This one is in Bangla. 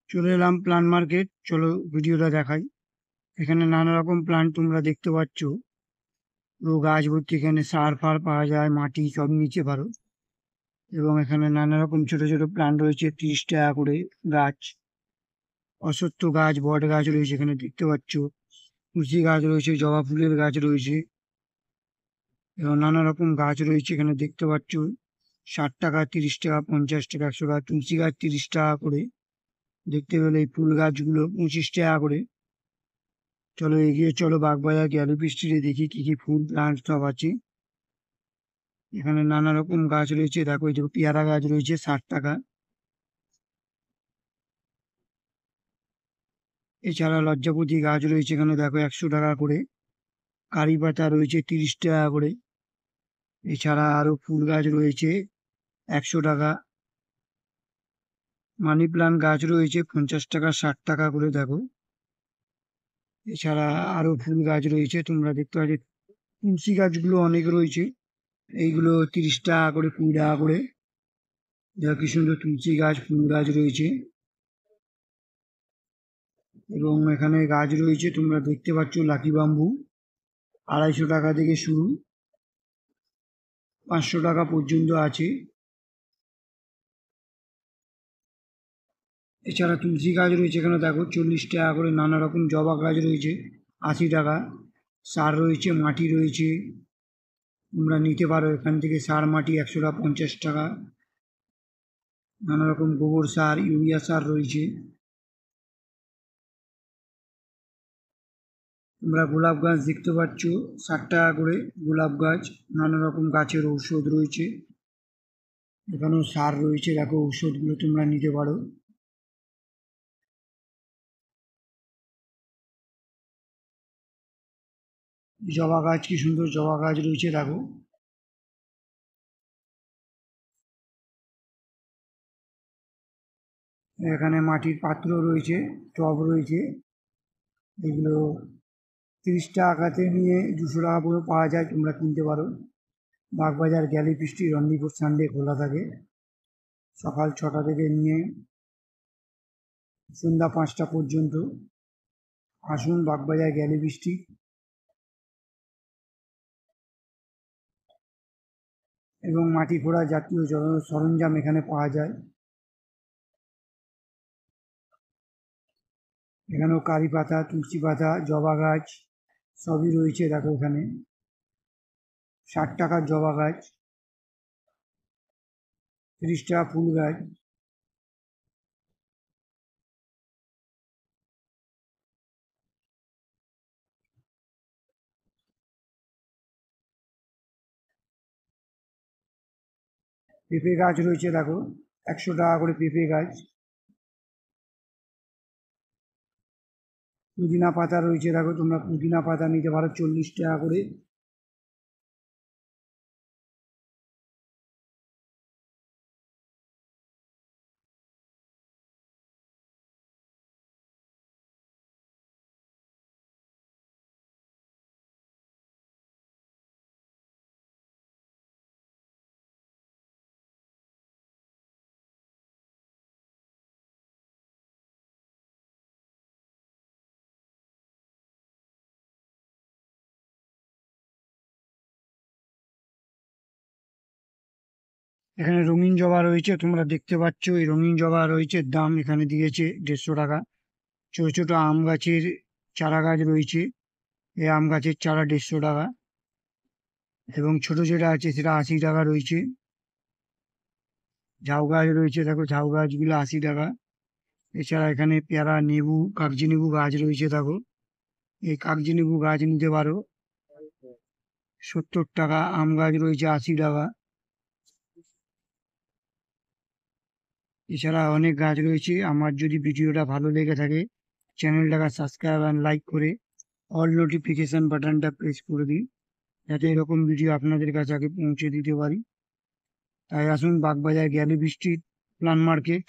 চলে এলাম প্লান্ট মার্কেট। চলো ভিডিওটা দেখাই। এখানে নানা রকম প্লান্ট তোমরা দেখতে পাচ্ছ। পুরো গাছ ভর্তি, এখানে সার ফার পাওয়া যায়, মাটি সব নিচে পারো। এবং এখানে নানা রকম ছোট ছোট প্লান্ট রয়েছে 30 টাকা করে গাছ। অশ্বত্থ গাছ, বট গাছ রয়েছে এখানে দেখতে পাচ্ছ। তুলসী গাছ রয়েছে, জবা ফুলের গাছ রয়েছে এবং নানা রকম গাছ রয়েছে এখানে দেখতে পাচ্ছ। 60 টাকা, 30 টাকা, 50 টাকা, 100 টাকা। তুলসী গাছ 30 টাকা করে দেখতে পেলে। এই ফুল গাছগুলো 25 টাকা করে। চলো এগিয়ে চলো বাগবাজার গ্যালারি স্ট্রিটে দেখি কি কি ফুল প্লান্ট সব আছে। এখানে নানা রকম গাছ রয়েছে, দেখো এই যে পেয়ারা গাছ রয়েছে 60 টাকা। এছাড়া লজ্জাপতি গাছ রয়েছে এখানে দেখো 100 টাকা করে। কারি পাতা রয়েছে 30 টাকা করে। এছাড়া আরো ফুল গাছ রয়েছে 100 টাকা। মানি প্লান্ট গাছ রয়েছে 50 টাকা, 60 টাকা করে দেখো। এছাড়া আরো ফুল গাছ রয়েছে তোমরা দেখতে পাচ্ছ। তুলসী গাছগুলো অনেক রয়েছে, এইগুলো 30 টাকা করে, 20 টাকা করে। দেখো কি সুন্দর তুলসী গাছ, ফুল গাছ রয়েছে। এবং এখানে গাছ রয়েছে তোমরা দেখতে পাচ্ছ লাকি বাম্বু, 250 টাকা থেকে শুরু, 500 টাকা পর্যন্ত আছে। এছাড়া তুলসী গাছ রয়েছে এখানে দেখো 40 টাকা করে। নানা রকম জবা গাছ রয়েছে 80 টাকা। সার রয়েছে, মাটি রয়েছে, তোমরা নিতে পারো এখান থেকে। সার মাটি 100 টাকা, 50 টাকা। নানা রকম গোবর সার, ইউরিয়া সার রয়েছে। তোমরা গোলাপ গাছ দেখতে পাচ্ছ 60 টাকা করে গোলাপ গাছ। নানা রকম গাছের ঔষধ রয়েছে, এখানেও সার রয়েছে, দেখো ঔষধগুলো তোমরা নিতে পারো। জবা গাছ, কি সুন্দর জবা গাছ রয়েছে দেখো। এখানে মাটির পাত্র রয়েছে, টব রয়েছে, এগুলো 30 টাকাতে নিয়ে 200 টাকা করে পাওয়া যায়, তোমরা কিনতে পারো। বাগবাজার গ্যালারি স্ট্রিট রন্ডিপুর সানডে খোলা থাকে, সকাল 6টা থেকে নিয়ে সন্ধ্যা 5টা পর্যন্ত। আসুন বাগবাজার গ্যালারি স্ট্রিট। এবং মাটি খোঁড়া জাতীয় সরঞ্জাম এখানে পাওয়া যায়। এখানেও কারি পাতা, তুলসী পাতা, জবা গাছ সবই রয়েছে দেখো এখানে। 60 টাকার জবা গাছ, 30 টাকা ফুল গাছ। পেঁপে গাছ রয়েছে দেখো 100 টাকা করে পেঁপে গাছ। পুদিনা পাতা রয়েছে দেখো, তোমরা পুদিনা পাতা নিতে পারো 40 টাকা করে। এখানে রঙিন জবা রয়েছে তোমরা দেখতে পাচ্ছ। এই রঙিন জবা রয়েছে, দাম এখানে দিয়েছে 150 টাকা। ছোট ছোট আম গাছের চারা গাছ রয়েছে, এই আম গাছের চারা 150 টাকা। এবং ছোট যেটা আছে সেটা 80 টাকা রয়েছে। ঝাউ গাছ রয়েছে দেখো, ঝাউ গাছগুলো 80 টাকা। এছাড়া এখানে পেয়ারা, লেবু, কাগজি লেবু গাছ রয়েছে দেখো, এই কাগজি লেবু গাছ নিতে পারো 70 টাকা। আম গাছ রয়েছে 80 টাকা। এছাড়া অনেক গাছ রয়েছে। আমার যদি ভিডিওটা ভালো লেগে থাকে, চ্যানেলটাকে সাবস্ক্রাইব অ্যান্ড লাইক করে অল নোটিফিকেশন বাটনটা প্রেস করে দিন, যাতে এরকম ভিডিও আপনাদের কাছে আগে পৌঁছে দিতে পারি। তাই আসুন Bagbazar gallery street plant market.